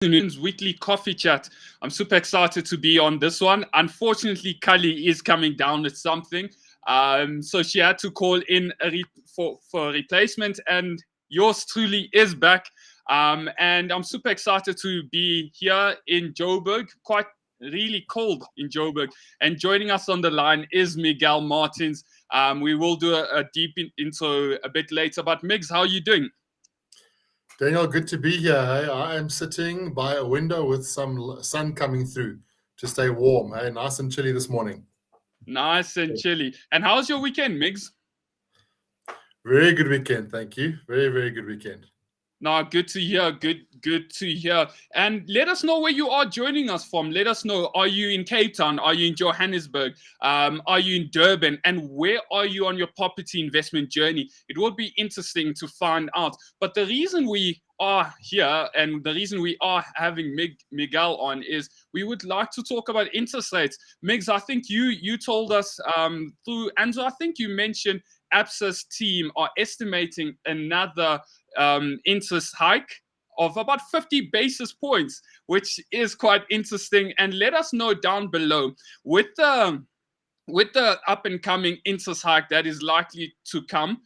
Afternoon's weekly coffee chat. I'm super excited to be on this one. Unfortunately, Kali is coming down with something, so she had to call in for a replacement, and yours truly is back. And I'm super excited to be here in Joburg, quite really cold in Joburg. And joining us on the line is Miguel Martins. We will do a deep intro a bit later, but Migs, how are you doing? Daniel, good to be here. Hey, I am sitting by a window with some sun coming through to stay warm. Hey, nice and chilly this morning. Nice and chilly. And how's your weekend, Migs? Very good weekend, thank you. Very, very good weekend. No, good to hear. Good to hear. And let us know where you are joining us from. Let us know. Are you in Cape Town? Are you in Johannesburg? Are you in Durban? And where are you on your property investment journey? It would be interesting to find out. But the reason we are here and the reason we are having Miguel on is we would like to talk about interest rates. Migs, I think you told us through Anzo, I think you mentioned ABSA's team are estimating another interest hike of about 50 basis points, which is quite interesting. And let us know down below with the up and coming interest hike that is likely to come.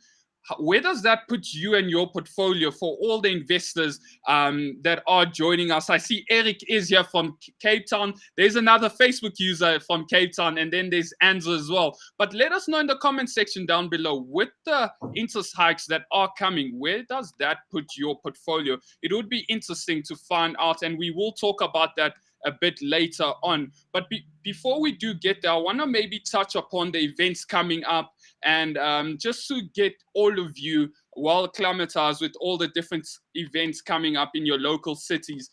Where does that put you and your portfolio for all the investors that are joining us? I see Eric is here from Cape Town. There's another Facebook user from Cape Town, and then there's Anzo as well. But let us know in the comment section down below with the interest hikes that are coming. Where does that put your portfolio? It would be interesting to find out, and we will talk about that a bit later on. But before we do get there, I want to maybe touch upon the events coming up and just to get all of you well acclimatized with all the different events coming up in your local cities.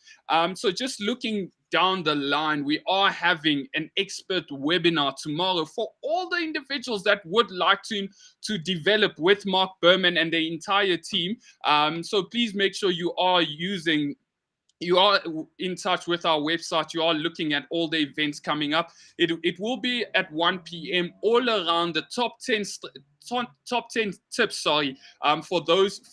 So just looking down the line, we are having an expert webinar tomorrow for all the individuals that would like to develop with Mark Berman and the entire team. So please make sure you are in touch with our website. You are looking at all the events coming up. It will be at 1 p.m. all around the top 10 tips,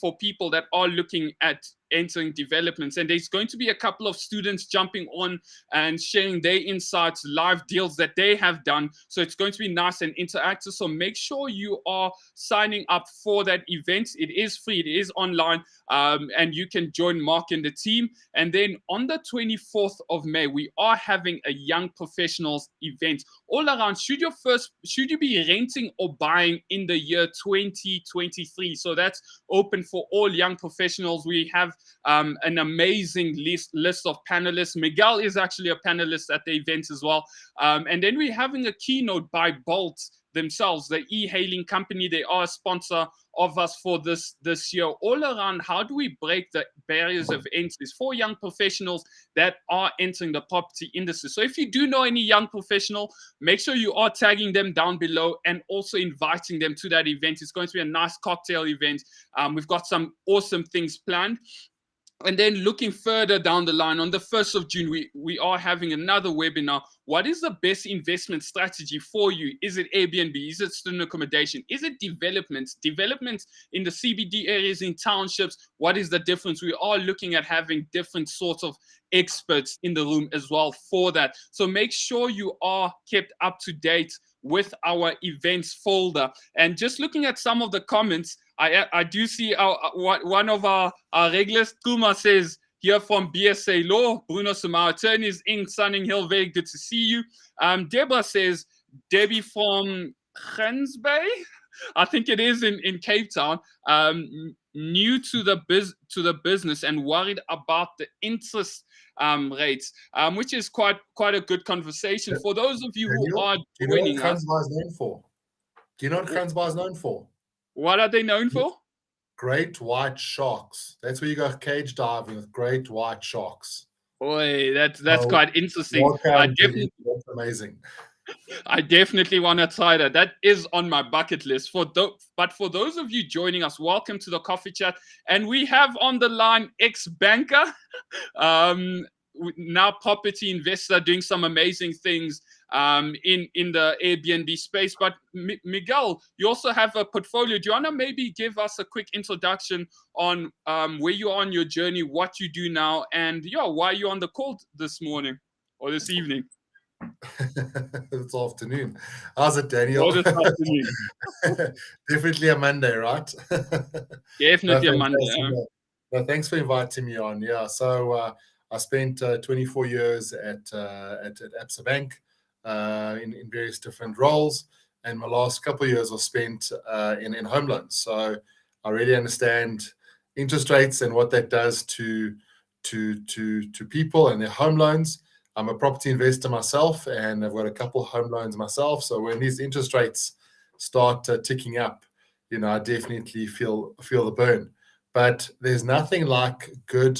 for people that are looking at entering developments. And there's going to be a couple of students jumping on and sharing their insights, live deals that they have done. So it's going to be nice and interactive. So make sure you are signing up for that event. It is free, it is online, and you can join Mark and the team. And then on the 24th of May, we are having a young professionals event all around. Should you be renting or buying in the year 2023? So that's open for all young professionals. We have an amazing list of panelists. Miguel is actually a panelist at the event as well. And then we're having a keynote by Bolt themselves, the e-hailing company. They are a sponsor of us for this year, all around how do we break the barriers of entries for young professionals that are entering the property industry. So if you do know any young professional, make sure you are tagging them down below and also inviting them to that event. It's going to be a nice cocktail event. We've got some awesome things planned. And then looking further down the line, on the 1st of June, we are having another webinar. What is the best investment strategy for you? Is it Airbnb? Is it student accommodation? Is it developments? Developments in the CBD areas, in townships? What is the difference? We are looking at having different sorts of experts in the room as well for that. So make sure you are kept up to date with our events folder. And just looking at some of the comments, I do see one of our regulars, Kuma, says here from BSA Law, Bruno Sumar, attorneys in Sunning Hill, very good to see you. Deborah says, Debbie from Grens Bay, I think it is in Cape Town, new to the business and worried about the interest rates, which is quite a good conversation for those of you who are joining us. Do you know what Grensbar is known for? What are they known for? Great white sharks. That's where you go cage diving with great white sharks. Boy, that's quite interesting. That's amazing. I definitely want to try that. That is on my bucket list. But for those of you joining us, welcome to the coffee chat. And we have on the line ex-banker, now property investor doing some amazing things in the Airbnb space. But Miguel, you also have a portfolio. Do you want to maybe give us a quick introduction on where you are on your journey, what you do now, and why you're on the call this morning or this evening? It's afternoon. How's it, Or Daniel? this afternoon? Definitely a Monday, right? No, Definitely a Monday. fantastic. No, thanks for inviting me on. Yeah, so I spent 24 years at Absa Bank in various different roles, and my last couple of years were spent in home loans. So I really understand interest rates and what that does to people and their home loans. I'm a property investor myself, and I've got a couple of home loans myself. So when these interest rates start ticking up, I definitely feel the burn. But there's nothing like good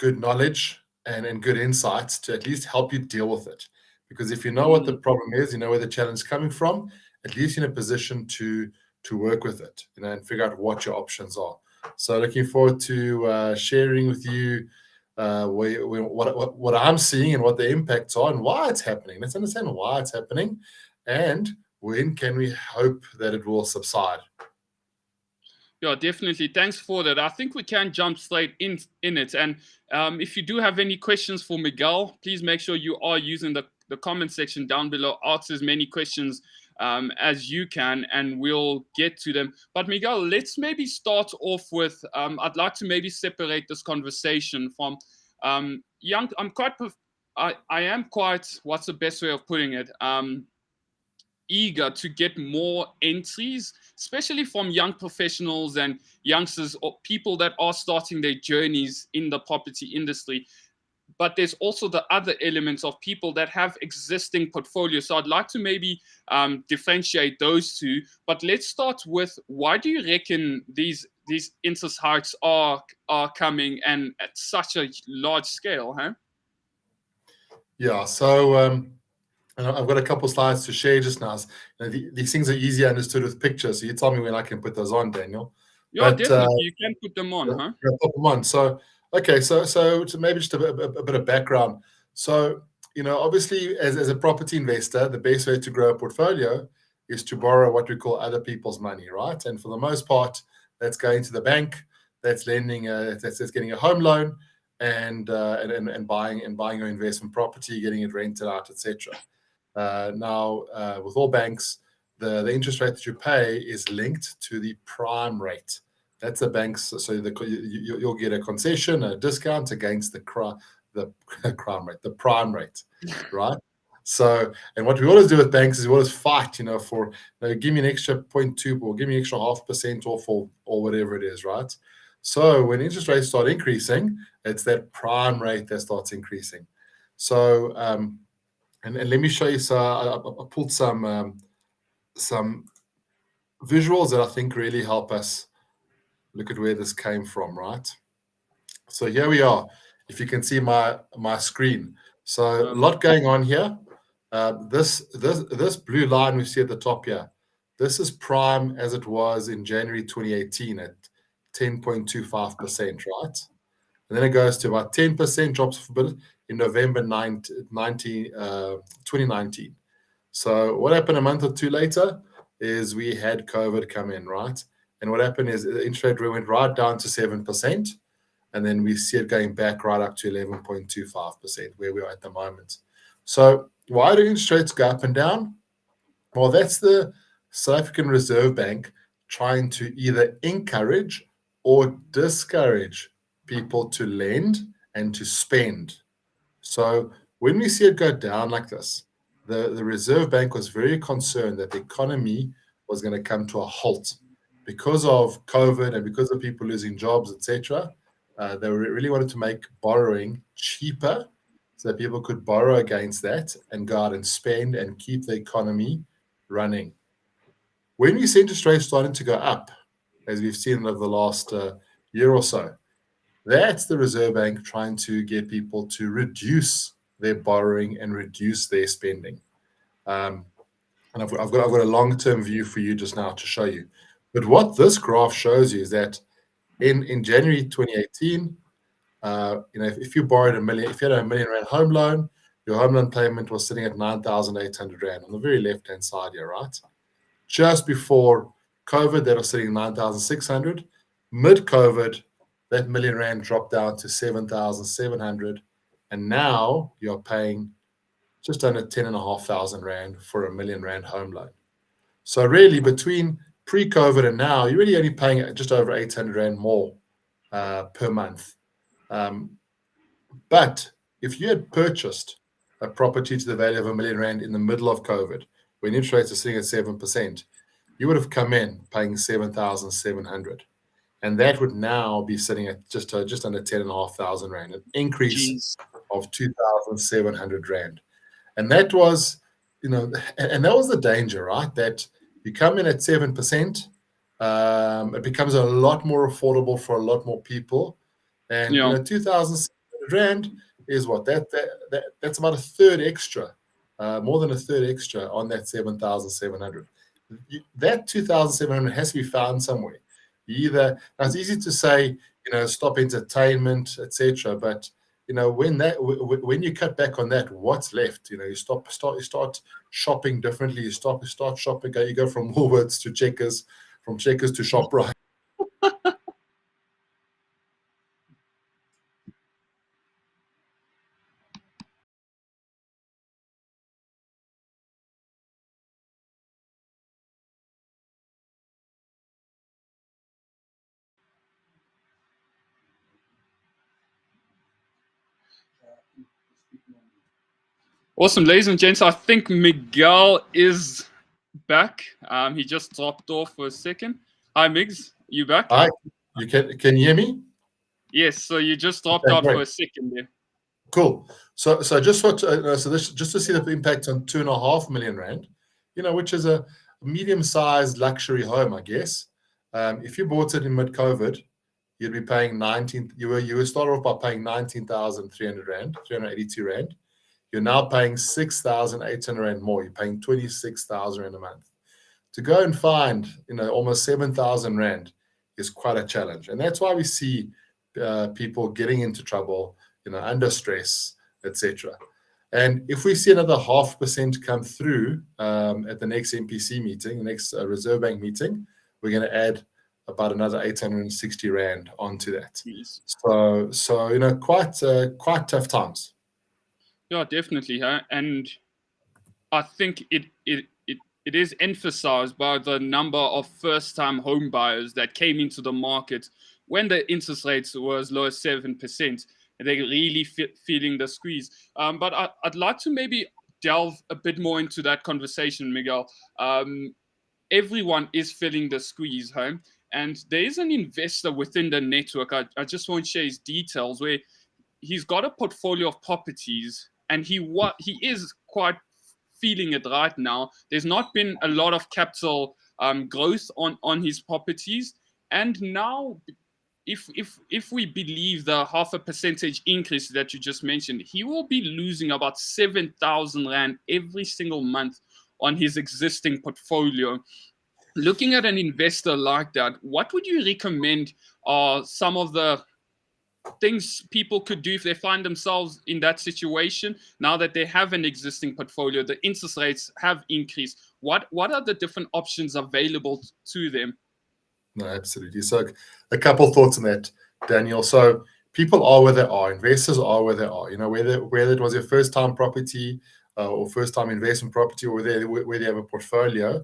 knowledge and good insights to at least help you deal with it. Because if you know what the problem is, you know where the challenge is coming from, at least you're in a position to work with it, and figure out what your options are. So looking forward to sharing with you what I'm seeing and what the impacts are and why it's happening. Let's understand why it's happening, and when can we hope that it will subside. Yeah, definitely. Thanks for that. I think we can jump straight in it. And if you do have any questions for Miguel, please make sure you are using the comment section down below. Ask as many questions as you can, and we'll get to them. But Miguel, let's maybe start off with, I'd like to maybe separate this conversation from young. I am quite, what's the best way of putting it? Eager to get more entries, especially from young professionals and youngsters or people that are starting their journeys in the property industry. But there's also the other elements of people that have existing portfolios. So I'd like to maybe differentiate those two. But let's start with, why do you reckon these interest hikes are coming and at such a large scale, huh? Yeah, so and I've got a couple slides to share just now. These things are easier understood with pictures. So you tell me when I can put those on, Daniel. Yeah, But definitely. You can put them on, huh? put them on. So okay, so to maybe just a bit of background. So obviously, as a property investor, the best way to grow a portfolio is to borrow what we call other people's money, right? And for the most part, that's going to the bank, that's lending, that's getting a home loan, and buying your investment property, getting it rented out, etc. Now, with all banks, the interest rate that you pay is linked to the prime rate. That's the bank's. So you'll get a concession, a discount against the crime rate, the prime rate, right? So, and what we always do with banks is we always fight, for give me an extra 0.2 or give me an extra 0.5% off or whatever it is, right? So when interest rates start increasing, it's that prime rate that starts increasing. So and let me show you. So I pulled some visuals that I think really help us look at where this came from, right? So here we are. If you can see my screen, so a lot going on here. This blue line we see at the top here, this is prime as it was in January 2018 at 10.25%, right? And then it goes to about 10%, drops off a bit in November 2019. So what happened a month or two later is we had COVID come in, right? And what happened is the interest rate went right down to 7%. And then we see it going back right up to 11.25%, where we are at the moment. So why do interest rates go up and down? Well, that's the South African Reserve Bank trying to either encourage or discourage people to lend and to spend. So when we see it go down like this, the Reserve Bank was very concerned that the economy was going to come to a halt because of COVID and because of people losing jobs, etc. They really wanted to make borrowing cheaper so that people could borrow against that and go out and spend and keep the economy running. When we see interest rates starting to go up, as we've seen over the last year or so, that's the Reserve Bank trying to get people to reduce their borrowing and reduce their spending. And I've got a long-term view for you just now to show you. But what this graph shows you is that in January 2018, If you borrowed a million, if you had a R1 million home loan, your home loan payment was sitting at 9,800 rand on the very left hand side here, right? Just before COVID, that was sitting at 9,600. Mid COVID, that R1 million dropped down to 7,700, and now you're paying just under 10,500 rand for a R1 million home loan. So really, between pre-COVID and now, you're really only paying just over 800 rand more per month. But if you had purchased a property to the value of R1 million in the middle of COVID, when interest rates are sitting at 7%, you would have come in paying 7,700, and that would now be sitting at just under 10,500 rand, an increase Jeez. of 2,700 rand. And that was, and that was the danger, right? That you come in at 7%, it becomes a lot more affordable for a lot more people. And Yeah. 2,700 rand is what? That's about a third extra, more than a third extra on that 7,700. That 2,700 has to be found somewhere. Now it's easy to say, stop entertainment, etc. But when you cut back on that, what's left? You start shopping differently. You start shopping. You go from Woolworths to Checkers, from Checkers to ShopRite. Awesome, ladies and gents. I think Miguel is back. He just dropped off for a second. Hi, Migs. You back? Hi, can you hear me? Yes. So you just dropped Okay, out great. for a second there. Cool. So just just to see the impact on 2.5 million rand, which is a medium-sized luxury home, I guess. If you bought it in mid-COVID, you'd be paying 19. You would start off by paying 19,300 rand, 382 rand. You're now paying 6,800 rand more. You're paying 26,000 rand a month. To go and find, almost 7,000 rand is quite a challenge, and that's why we see people getting into trouble, under stress, etc. And if we see another 0.5% come through at the next MPC meeting, the next Reserve Bank meeting, we're going to add about another 860 rand onto that. Jeez. So quite tough times. Yeah, definitely. Huh? And I think it is emphasized by the number of first-time home buyers that came into the market when the interest rates were as low as 7%. They're really feeling the squeeze. But I'd like to maybe delve a bit more into that conversation, Miguel. Everyone is feeling the squeeze, home. And there is an investor within the network. I just won't share his details, where he's got a portfolio of properties, and he is quite feeling it right now. There's not been a lot of capital growth on his properties, and now if we believe the 0.5% increase that you just mentioned, he will be losing about 7,000 rand every single month on his existing portfolio. Looking at an investor like that, what would you recommend are some of the things people could do if they find themselves in that situation now that they have an existing portfolio, the interest rates have increased? What are the different options available to them? No, absolutely. So a couple thoughts on that, Daniel. So people are where they are. Investors are where they are. Whether it was your first time property or first time investment property, or where they have a portfolio,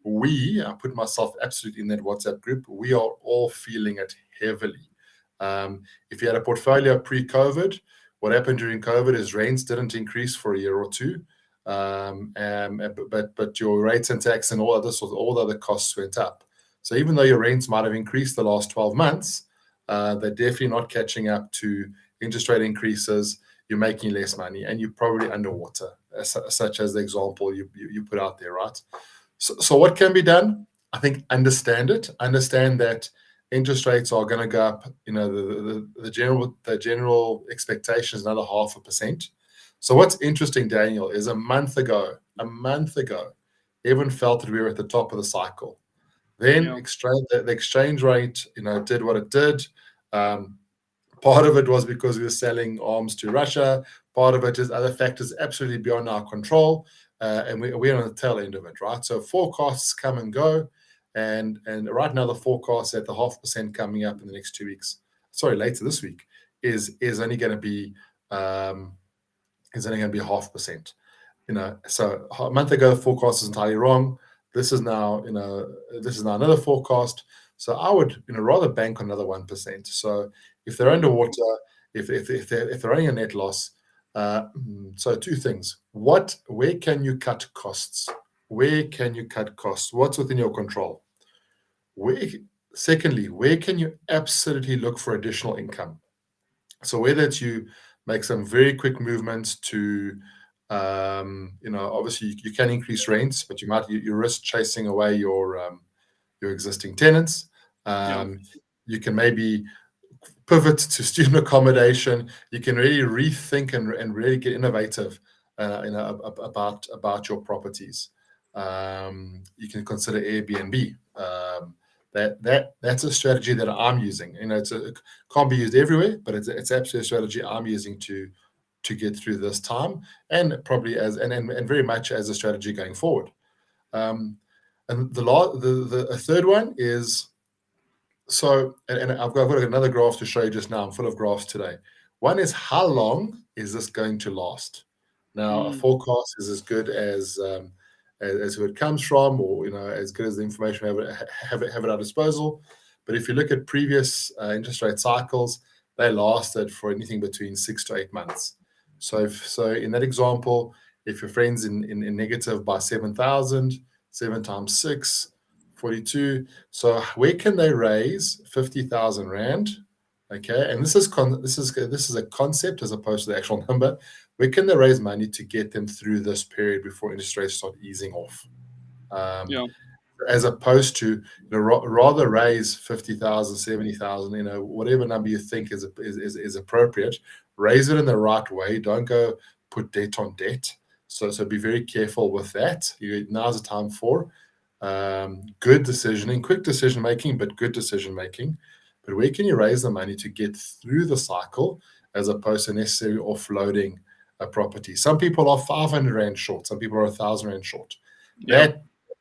I put myself absolutely in that WhatsApp group. We are all feeling it heavily. If you had a portfolio pre-COVID, what happened during COVID is rents didn't increase for a year or two, but your rates and tax and all the other costs went up. So even though your rents might have increased the last 12 months, they're definitely not catching up to interest rate increases. You're making less money, and you're probably underwater, such as the example you put out there, right? So what can be done? I think understand that interest rates are going to go up. The general expectation is another 0.5%. So what's interesting, Daniel, is a month ago, everyone felt that we were at the top of the cycle. Then the exchange rate, did what it did. Part of it was because we were selling arms to Russia. Part of it is other factors absolutely beyond our control, and we're on the tail end of it, right? So forecasts come and go, and right now the forecast at the 0.5% coming up in the next 2 weeks, sorry, later this week, is only going to be um, 0.5%. So a month ago the forecast is entirely wrong. This is now another forecast. So I would rather bank on another 1%. So if they're underwater, if they're running a net loss, so two things. Where can you cut costs? Where can you cut costs? What's within your control? Secondly, where can you absolutely look for additional income? So whether it's you make some very quick movements to, obviously you can increase rents, but you risk chasing away your existing tenants. Yeah. You can maybe pivot to student accommodation. You can really rethink and really get innovative, about your properties. You can consider Airbnb. That's a strategy that I'm using. It can't be used everywhere, but it's absolutely a strategy I'm using to get through this time, and probably and very much as a strategy going forward. And the third one is, so, and I've got another graph to show you just now. I'm full of graphs today. One is, how long is this going to last? Now, a forecast is as good as who it comes from, or as good as the information we have at our disposal. But if you look at previous interest rate cycles, they lasted for anything between 6 to 8 months. So in that example, if your friend's in negative by 7,000, 7 times 6, 42. So where can they raise 50,000 rand? Okay, and this is a concept as opposed to the actual number. Where can they raise money to get them through this period before interest rates start easing off? Yeah. As opposed to rather raise 50,000, 70,000, whatever number you think is appropriate. Raise it in the right way. Don't go put debt on debt. So be very careful with that. Now's the time for good decisioning, quick decision making, but good decision making. But where can you raise the money to get through the cycle, as opposed to necessarily offloading a property? Some people are 500 rand short. Some people are 1,000 rand short. Yeah.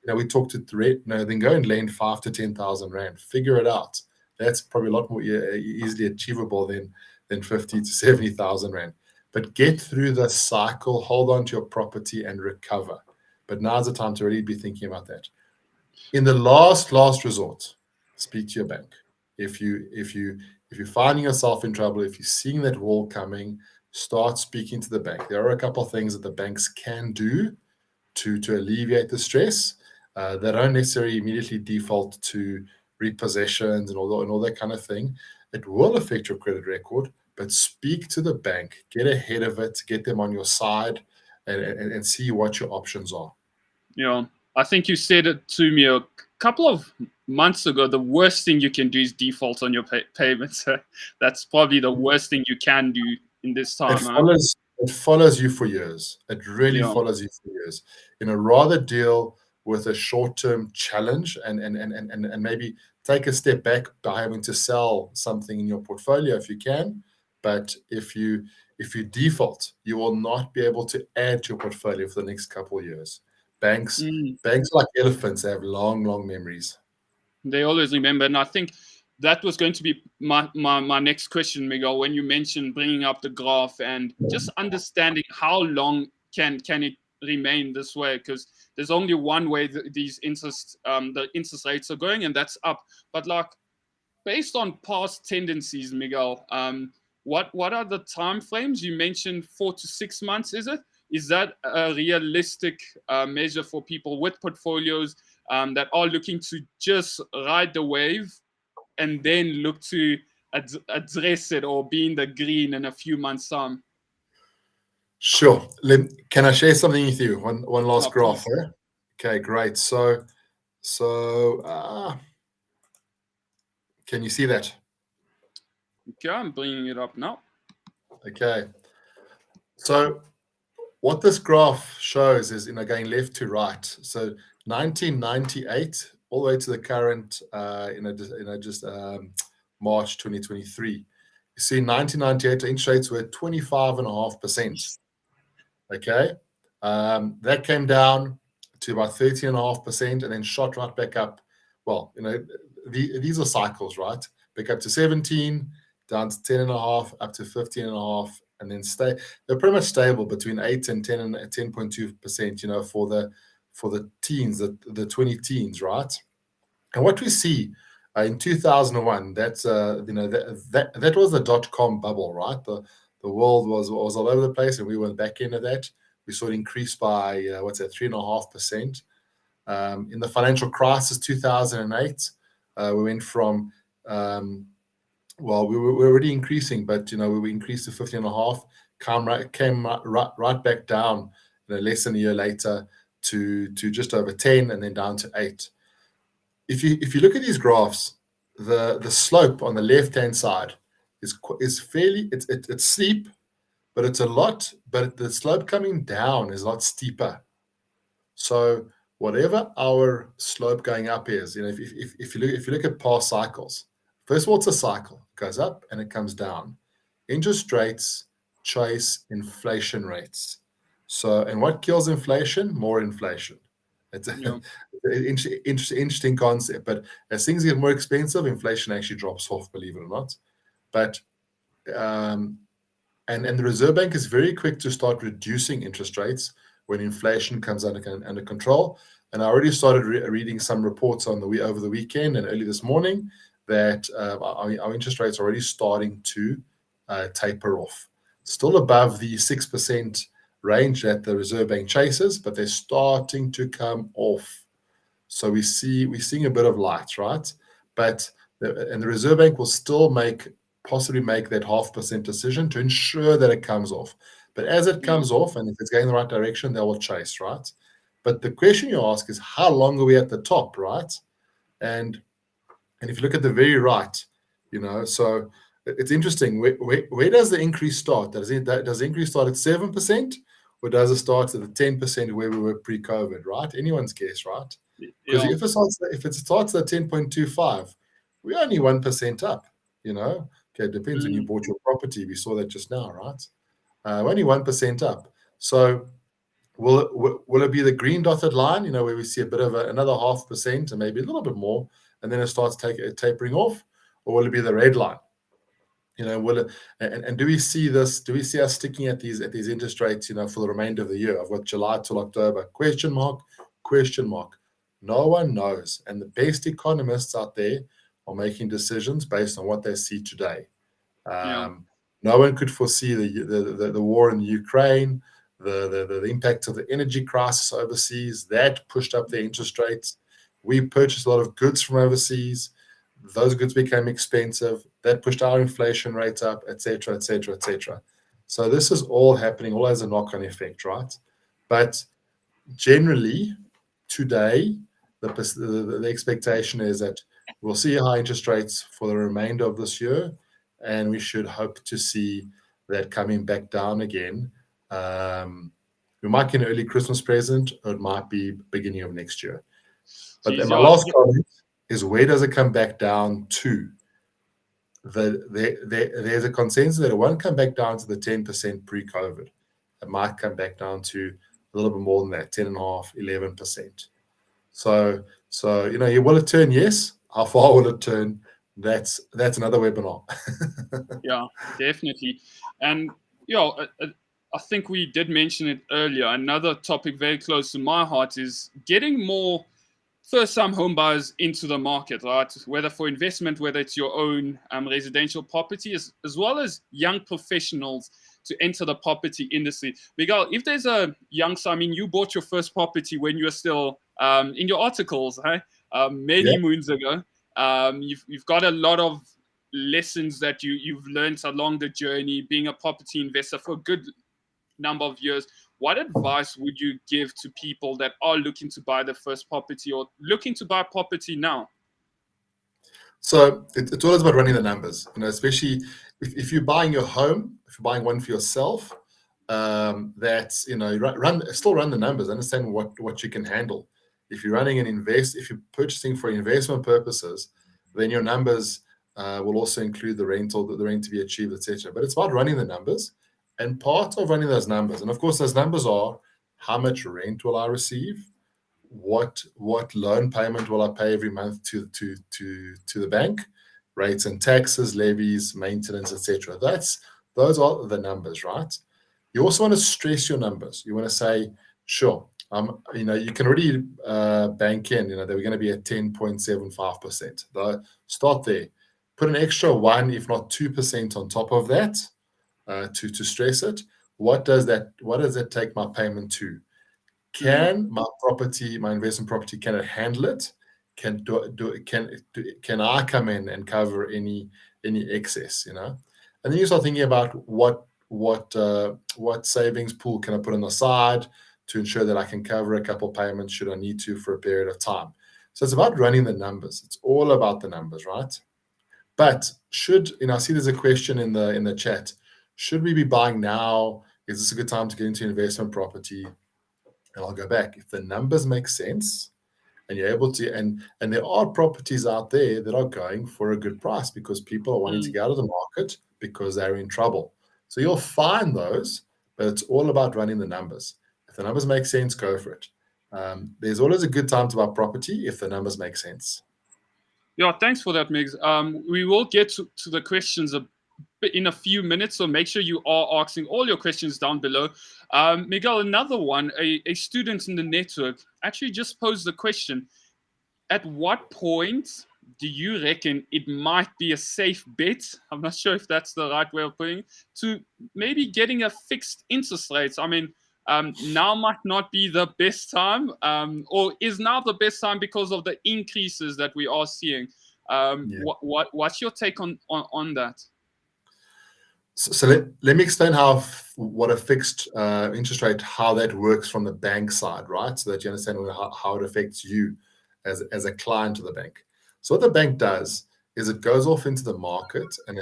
That we talked to then go and lend 5 to 10,000 rand. Figure it out. That's probably a lot more easily achievable than 50 to 70,000 rand. But get through the cycle, hold on to your property, and recover. But now's the time to really be thinking about that. In the last resort, speak to your bank. If you're finding yourself in trouble, if you're seeing that wall coming, start speaking to the bank. There are a couple of things that the banks can do to alleviate the stress. They don't necessarily immediately default to repossessions and all that kind of thing. It will affect your credit record, but speak to the bank, get ahead of it, get them on your side, and see what your options are. Yeah. I think you said it to me a couple of months ago. The worst thing you can do is default on your payments. That's probably the worst thing you can do in this time. It follows you for years. It really Yeah. follows you for years. Rather deal with a short-term challenge and maybe take a step back by having to sell something in your portfolio if you can. But if you default, you will not be able to add to your portfolio for the next couple of years. Banks like elephants, they have long memories. They always remember, and I think that was going to be my next question, Miguel. When you mentioned bringing up the graph and just understanding how long can it remain this way, because there's only one way these the interest rates are going, and that's up. But like, based on past tendencies, Miguel, what are the time frames you mentioned? 4 to 6 months, is it? Is that a realistic measure for people with portfolios that are looking to just ride the wave and then look to address it or be in the green in a few months' time? Sure. Can I share something with you? One last graph Please. there. Okay, great. So can you see that? Okay, I'm bringing it up now. Okay. So what this graph shows is, going left to right. So 1998 all the way to the current, just March 2023. You see, in 1998, the interest rates were 25.5%. Okay. That came down to about 13.5% and then shot right back up. Well, these are cycles, right? Back up to 17, down to 10.5, up to 15.5, and then stay. They're pretty much stable between 8 and 10 and 10.2%, for the teens, the 20 teens, right? And what we see in 2001, that's that was the dot-com bubble, right? The world was all over the place, and we were back into that. We saw it increase by 3.5%. In the financial crisis 2008, we went from we were already increasing, but we increased to 15.5, came right back down less than a year later to just over 10, and then down to 8. If you look at these graphs, the slope on the left hand side is fairly it's steep, but it's a lot. But the slope coming down is a lot steeper. So whatever our slope going up is, if you look at past cycles, first of all, it's a cycle. It goes up and it comes down. Interest rates chase inflation rates. So, and what kills inflation? More inflation. It's Yeah. an interesting concept. But as things get more expensive, inflation actually drops off, believe it or not. But and the Reserve Bank is very quick to start reducing interest rates when inflation comes under control. And I already started reading some reports over the weekend and early this morning that our interest rates are already starting to taper off. Still above the 6% range that the Reserve Bank chases, but they're starting to come off. So we're seeing a bit of light, right? But the Reserve Bank will still possibly make that 0.5% decision to ensure that it comes off. But as it comes off, and if it's going in the right direction, they will chase, right? But the question you ask is, how long are we at the top, right? And if you look at the very right, so it's interesting. Where does the increase start? Does the increase start at 7%, or does it start at the 10% where we were pre-COVID, right? Anyone's guess, right? Because if it starts at 10.25, we're only 1% up, Okay, it depends when you bought your property. We saw that just now, right? Only 1% up. So will it be the green dotted line, where we see a bit of another 0.5% and maybe a little bit more, and then it starts tapering off, or will it be the red line? Will it, and do we see this? Do we see us sticking at these interest rates, for the remainder of the year? I've got July till October. Question mark, question mark. No one knows, and the best economists out there are making decisions based on what they see today. No one could foresee the war in Ukraine, the impact of the energy crisis overseas. That pushed up the interest rates. We purchased a lot of goods from overseas. Those goods became expensive. That pushed our inflation rates up, etc., etc., etc. So this is all happening, all as a knock-on effect, right? But generally, today, the expectation is that we'll see high interest rates for the remainder of this year, and we should hope to see that coming back down again. We might get an early Christmas present, or it might be beginning of next year. But then my last comment is, where does it come back down to? There's a consensus that it won't come back down to the 10% pre-COVID. It might come back down to a little bit more than that, 10.5%, 11%. So will it turn? Yes. How far will it turn? That's another webinar. Yeah, definitely. And I think we did mention it earlier. Another topic very close to my heart is getting more first-time home buyers into the market, right? Whether for investment, whether it's your own residential property, as well as young professionals to enter the property industry. Miguel, if there's a youngster, you bought your first property when you were still in your articles, many moons ago. You've got a lot of lessons that you've learned along the journey, being a property investor for a good number of years. What advice would you give to people that are looking to buy their first property or looking to buy property now? So it's always about running the numbers, especially if you're buying your home, if you're buying one for yourself, that's, still run the numbers, understand what you can handle. If you're running if you're purchasing for investment purposes, then your numbers will also include the rental, the rent to be achieved, etc. But it's about running the numbers, and part of running those numbers, and of course, those numbers are how much rent will I receive, what loan payment will I pay every month to the bank, rates and taxes, levies, maintenance, etc. Those are the numbers, right? You also want to stress your numbers. You want to say, sure, you can already bank in, that we're going to be at 10.75%. Start there. Put an extra 1, if not 2% on top of that to stress it. What does that take my payment to? Can my investment property, can it handle it? Can I come in and cover any excess? And then you start thinking about what savings pool can I put on the side to ensure that I can cover a couple payments should I need to for a period of time. So it's about running the numbers. It's all about the numbers, right? But I see there's a question in the chat. Should we be buying now? Is this a good time to get into investment property? And I'll go back. If the numbers make sense and you're able to, and there are properties out there that are going for a good price because people are wanting to get out of the market because they're in trouble. So you'll find those, but it's all about running the numbers. If the numbers make sense, go for it. There's always a good time to buy property if the numbers make sense. Yeah, thanks for that, Migs. We will get to the questions in a few minutes, so make sure you are asking all your questions down below. Miguel, another one, a student in the network actually just posed the question, at what point do you reckon it might be a safe bet, I'm not sure if that's the right way of putting it, to maybe getting a fixed interest rate? I mean, now might not be the best time, or is now the best time because of the increases that we are seeing? What's your take on that? So let me explain what a fixed interest rate, how that works from the bank side, right? So that you understand how it affects you as a client of the bank. So what the bank does is it goes off into the market, and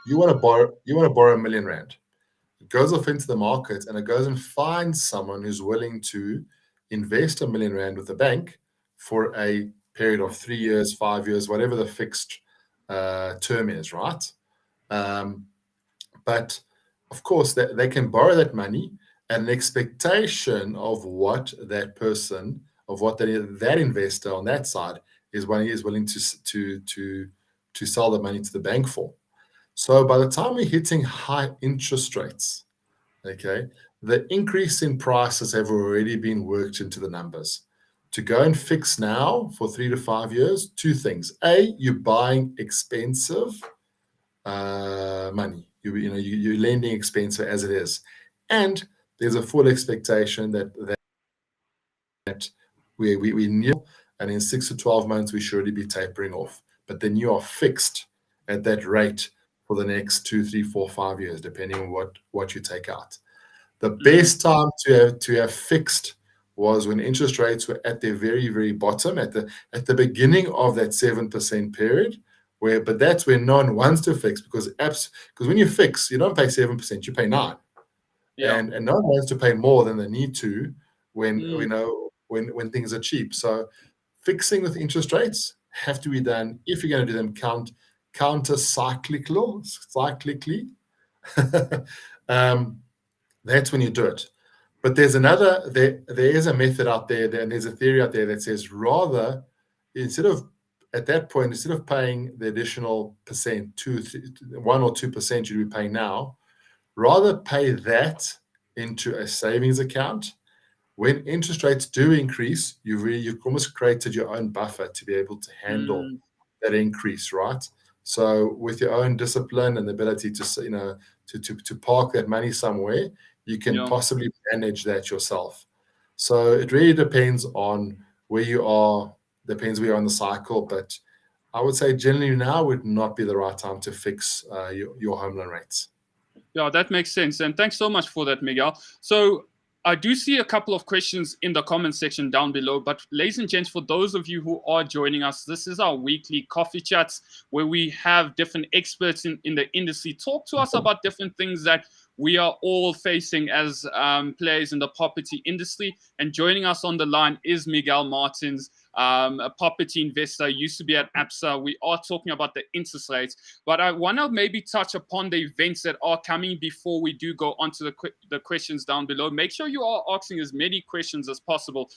you want to borrow R1 million. It goes off into the market and it goes and finds someone who's willing to invest R1 million with the bank for a period of 3 years, 5 years, whatever the fixed term is, right? But of course, they can borrow that money at an expectation of what that person, of what that investor on that side is willing to sell the money to the bank for. So by the time we're hitting high interest rates, okay, the increase in prices have already been worked into the numbers. To go and fix now for 3 to 5 years, two things. A, you're buying expensive money. You're lending expensive as it is, and there's a full expectation that we knew, and in 6 to 12 months we should already be tapering off. But then you are fixed at that rate for the next 2, 3, 4, 5 years, depending on what you take out. The best time to have fixed was when interest rates were at their very, very bottom, at the beginning of that 7% period. But that's when no one wants to fix, because when you fix, you don't pay 7%, you pay 9%. Yeah. And no one wants to pay more than they need to when when things are cheap. So fixing with interest rates have to be done, if you're going to do them, cyclically. That's when you do it. But there is a method out there, and there's a theory out there that says rather, instead of paying the additional percent, 1 or 2% you'd be paying now, rather pay that into a savings account. When interest rates do increase, you've almost created your own buffer to be able to handle that increase, right? So with your own discipline and the ability to park that money somewhere, you can possibly manage that yourself. So it really depends on where you are. Depends where you're on the cycle, but I would say generally now would not be the right time to fix your home loan rates. Yeah, that makes sense. And thanks so much for that, Miguel. So I do see a couple of questions in the comment section down below, but ladies and gents, for those of you who are joining us, this is our weekly coffee chats where we have different experts in the industry talk to us about different things that we are all facing as players in the property industry. And joining us on the line is Miguel Martins, a property investor, used to be at APSA. We are talking about the interest rates, but I want to maybe touch upon the events that are coming before we do go on to the questions down below. Make sure you are asking as many questions as possible.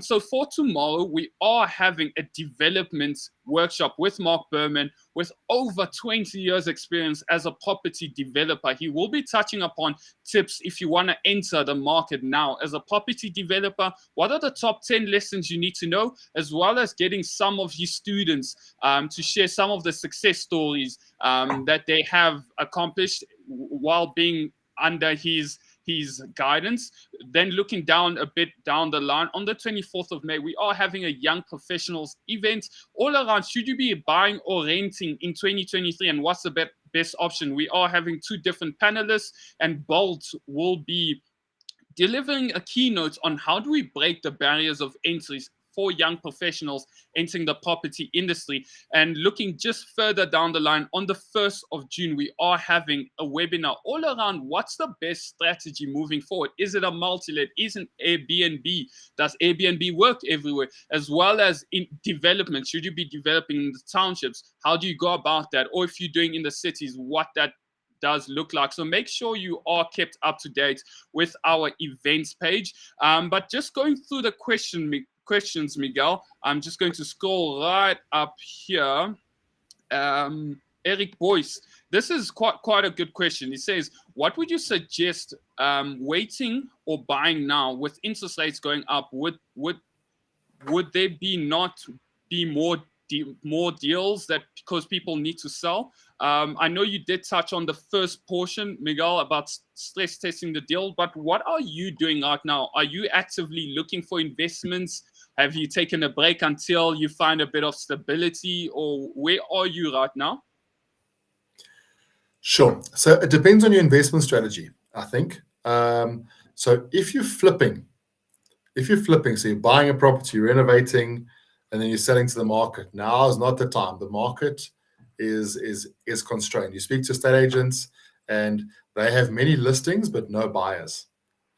So for tomorrow, we are having a development workshop with Mark Berman with over 20 years experience as a property developer. He will be touching upon tips if you want to enter the market now as a property developer. What are the top 10 lessons you need to know, as well as getting some of his students to share some of the success stories that they have accomplished while being under his guidance. Then looking down a bit down the line, on the 24th of May, we are having a young professionals event all around. Should you be buying or renting in 2023, and what's the best option? We are having 2 different panelists, and Bolt will be delivering a keynote on how do we break the barriers of entries for young professionals entering the property industry. And looking just further down the line, on the 1st of June, we are having a webinar all around what's the best strategy moving forward. Is it a multi-let? Is it Airbnb? Does Airbnb work everywhere? As well as in development, should you be developing in the townships? How do you go about that? Or if you're doing in the cities, what that does look like. So make sure you are kept up to date with our events page. But just going through the questions, Miguel, I'm just going to scroll right up here. Eric Boyce, this is quite a good question. He says, what would you suggest waiting or buying now with interest rates going up? Would there not be more deals that because people need to sell? I know you did touch on the first portion, Miguel, about stress testing the deal, but what are you doing right now? Are you actively looking for investments? Have you taken a break until you find a bit of stability, or where are you right now? Sure. So it depends on your investment strategy, I think. So if you're flipping, so you're buying a property, you're renovating, and then you're selling to the market, now is not the time. The market is constrained. You speak to estate agents, and they have many listings but no buyers.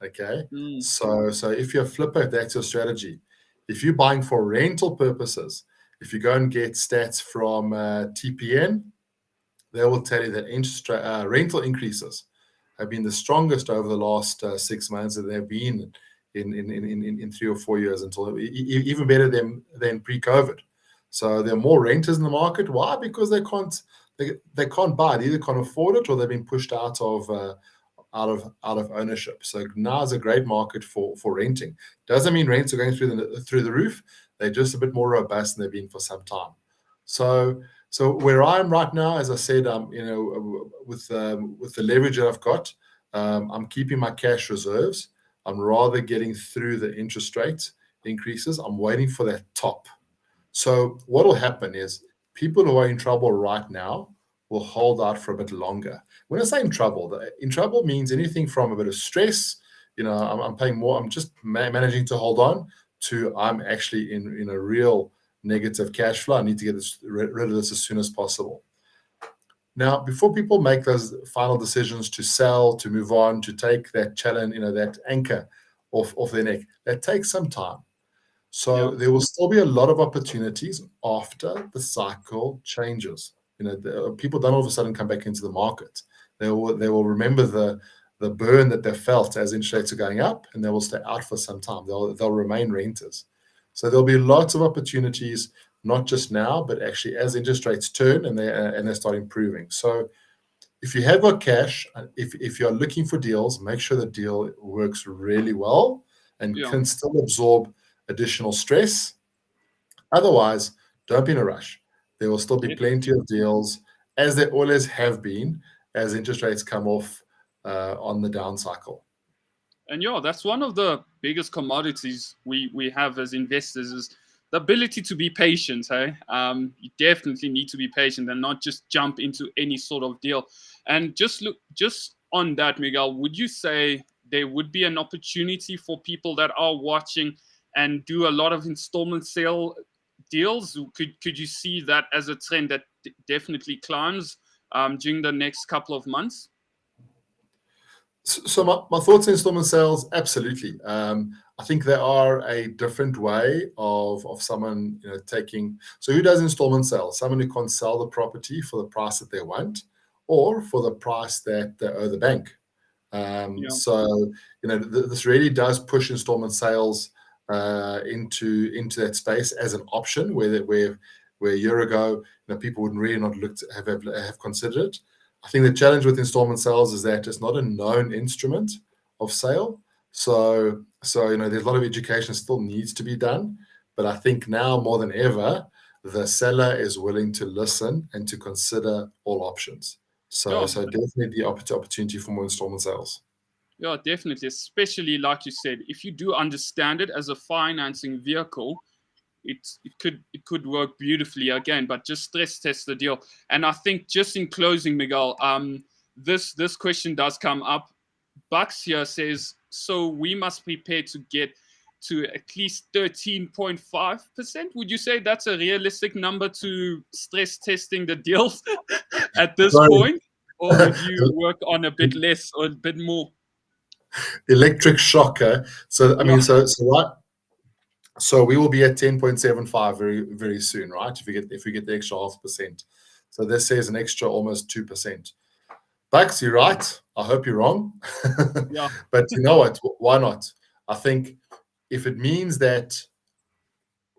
Okay. So if you're a flipper, that's your strategy. If you're buying for rental purposes, if you go and get stats from TPN, they will tell you that rental increases have been the strongest over the last 6 months than they've been in 3 or 4 years, until even better than pre-COVID. So there are more renters in the market. Why? Because they can't buy it. They either can't afford it, or they've been pushed out of ownership. So now is a great market for renting. Doesn't mean rents are going through the roof. They're just a bit more robust than they've been for some time. So where I am right now, as I said, with the leverage that I've got, I'm keeping my cash reserves. I'm rather getting through the interest rate increases. I'm waiting for that top. So what will happen is people who are in trouble right now will hold out for a bit longer. When I say in trouble means anything from a bit of stress, I'm paying more, I'm just managing to hold on, to I'm actually in a real negative cash flow. I need to get rid of this as soon as possible. Now, before people make those final decisions to sell, to move on, to take that challenge, that anchor off their neck, that takes some time. So there will still be a lot of opportunities after the cycle changes. People don't all of a sudden come back into the market. They will remember the burn that they felt as interest rates are going up, and they will stay out for some time. They'll remain renters. So there'll be lots of opportunities, not just now, but actually as interest rates turn and they start improving. So if you have got cash, if you're looking for deals, make sure the deal works really well and can still absorb additional stress. Otherwise, don't be in a rush. There will still be plenty of deals, as there always have been, as interest rates come off on the down cycle. And that's one of the biggest commodities we have as investors, is the ability to be patient. You definitely need to be patient and not just jump into any sort of deal. And just on that, Miguel, would you say there would be an opportunity for people that are watching and do a lot of installment sale deals? Could you see that as a trend that definitely climbs during the next couple of months? So my thoughts on installment sales, absolutely. I think there are a different way of someone taking. So who does installment sales? Someone who can't sell the property for the price that they want, or for the price that they owe the bank. Yeah. So this really does push installment sales into that space as an option where a year ago people would really not look to have considered it. I think the challenge with installment sales is that it's not a known instrument of sale. So there's a lot of education still needs to be done. But I think now more than ever, the seller is willing to listen and to consider all options. So Yeah. so definitely the opportunity for more installment sales. Yeah, definitely. Especially like you said, if you do understand it as a financing vehicle, it could work beautifully again. But just stress test the deal. And I think just in closing, Miguel, this question does come up. Bucks here says, so we must prepare to get to at least 13.5%. Would you say that's a realistic number to stress testing the deals at this Sorry. point? Or would you work on a bit less or a bit more? Electric shocker. So I Yeah, mean, so we will be at 10.75 very very soon, right? If we get the extra 0.5%. So this says an extra almost 2%. Bucks, you're right. I hope you're wrong. yeah, But you know what? Why not? I think if it means that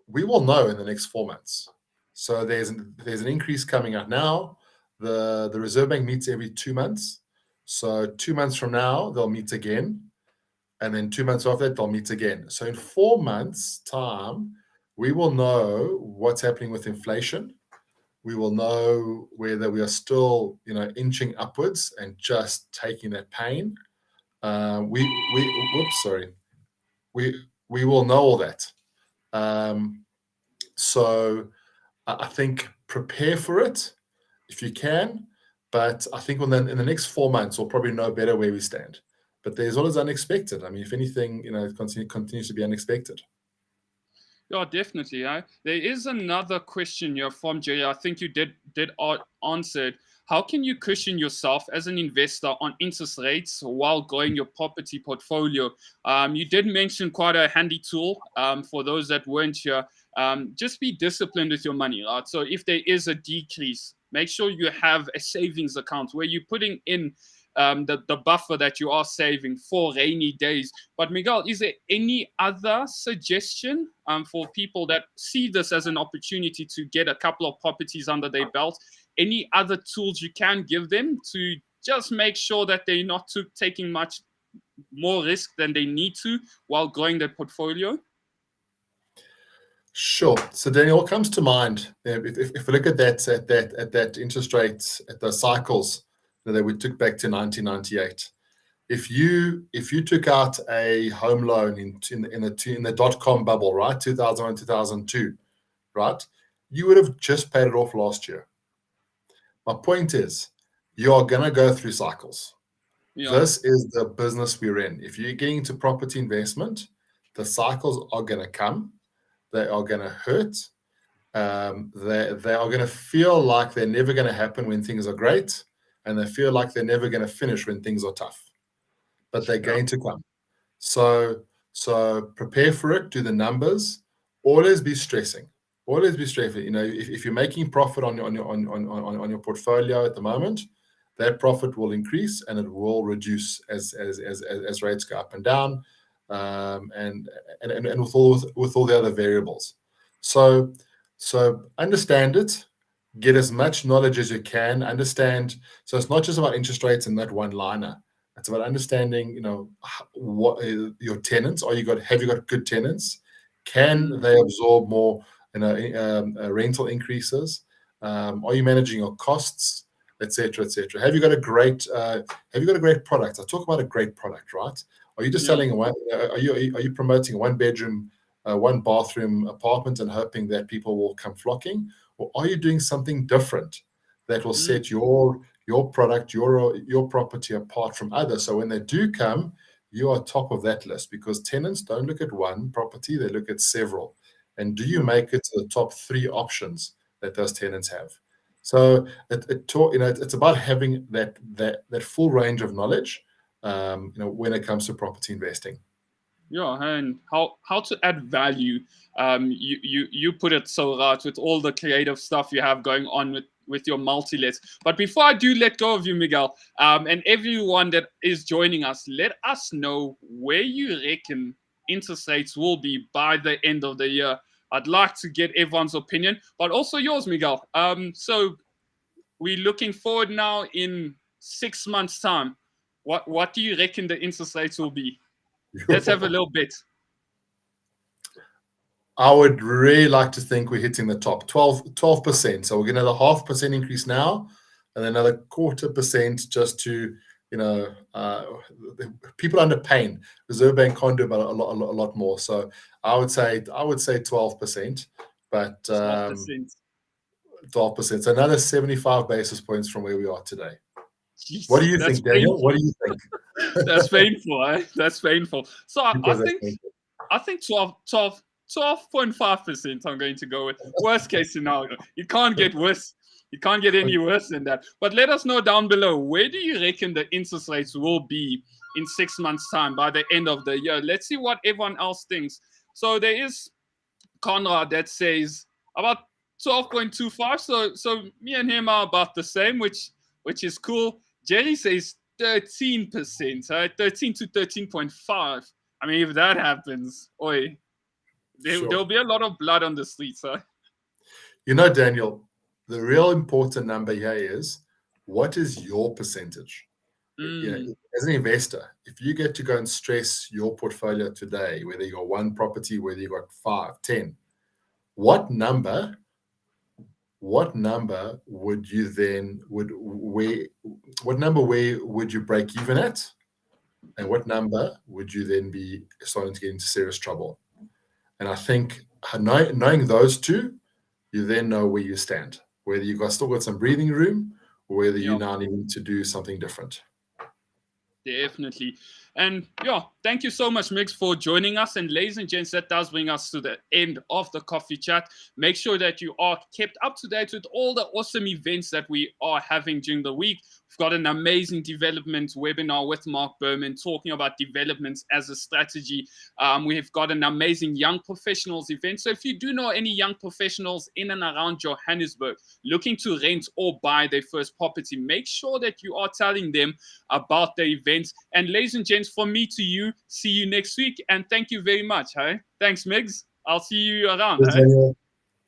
we will know in the next 4 months. So there's an increase coming up now. The Reserve Bank meets every 2 months. So 2 months from now, they'll meet again. And then 2 months after that, they'll meet again. So in 4 months' time, we will know what's happening with inflation. We will know whether we are still, inching upwards and just taking that pain. Whoops, sorry. We will know all that. So I think prepare for it if you can. But I think in the next 4 months, we'll probably know better where we stand. But there's always unexpected. I mean, if anything, it continues to be unexpected. yeah, definitely. There is another question here from Jay. I think you did answer it. How can you cushion yourself as an investor on interest rates while growing your property portfolio? You did mention quite a handy tool for those that weren't here. Just be disciplined with your money, right? So if there is a decrease, make sure you have a savings account where you're putting in the buffer that you are saving for rainy days. But Miguel, is there any other suggestion for people that see this as an opportunity to get a couple of properties under their belt? Any other tools you can give them to just make sure that they're not taking much more risk than they need to while growing their portfolio? Sure. So Daniel, what comes to mind if we look at that interest rates at the cycles that we took back to 1998? If you took out a home loan in the dot-com bubble, right, 2001, 2002, right, you would have just paid it off last year. My point is, you are going to go through cycles. Yeah, This is the business we're in. If you're getting into property investment, the cycles are going to come. They are going to hurt. They are going to feel like they're never going to happen when things are great, and they feel like they're never going to finish when things are tough. But they're yeah, going to come. So prepare for it. Do the numbers. Always be stressing. Always be stressing. If you're making profit on your portfolio at the moment, that profit will increase and it will reduce as rates go up and down, and with all the other variables. So understand it. Get as much knowledge as you can. Understand. So it's not just about interest rates and that one liner. It's about understanding, what your tenants. Have you got good tenants? Can they absorb more, rental increases? Are you managing your costs, etc., etc.? Have you got a great product? I talk about a great product, right? Are you just yeah, selling one? Are you promoting a one bedroom, one bathroom apartment and hoping that people will come flocking, or are you doing something different that will mm, set your product, your property apart from others? So when they do come, you are top of that list, because tenants don't look at one property, they look at several. And do you yeah, make it to the top three options that those tenants have? So it's about having that full range of knowledge, when it comes to property investing. Yeah, and how to add value. You put it so right with all the creative stuff you have going on with your multi-lets. But before I do let go of you, Miguel, and everyone that is joining us, let us know where you reckon interest rates will be by the end of the year. I'd like to get everyone's opinion, but also yours, Miguel. So we're looking forward now in 6 months' time. What do you reckon the interest rates will be? Let's have a little bit. I would really like to think we're hitting the top 12%. So we're going to have a 0.5% increase now, and another 0.25% just to, people under pain. Reserve Bank can't do about a lot more. So I would say 12%, but 12%. 12%. So another 75 basis points from where we are today. Jeez, What do you that's think, Daniel? painful. What do you think? That's painful, eh? That's painful. So I Because that's think painful. I think 12.5% I'm going to go with. Worst case scenario. It can't get worse. It can't get any worse than that. But let us know down below, where do you reckon the interest rates will be in 6 months' time by the end of the year? Let's see what everyone else thinks. So there is Conrad that says about 12.25. So me and him are about the same, which is cool. Jerry says 13%, right? 13 to 13.5. I mean, if that happens, oi, there'll be a lot of blood on the streets, huh? Daniel, the real important number here is, what is your percentage? As an investor, if you get to go and stress your portfolio today, whether you got one property, whether you got 5, 10, what number would you then where would you break even at, and what number would you then be starting to get into serious trouble? And I think knowing those two, you then know where you stand, whether you've still got some breathing room, or whether you now need to do something different. Definitely. And yeah, thank you so much, Mix, for joining us. And ladies and gents, that does bring us to the end of the coffee chat. Make sure that you are kept up to date with all the awesome events that we are having during the week. We've got an amazing development webinar with Mark Berman talking about developments as a strategy. We've got an amazing young professionals event. So if you do know any young professionals in and around Johannesburg looking to rent or buy their first property, make sure that you are telling them about the events. And ladies and gents, from me to you, see you next week. And thank you very much. Hey? Thanks, Migs. I'll see you around. Hey?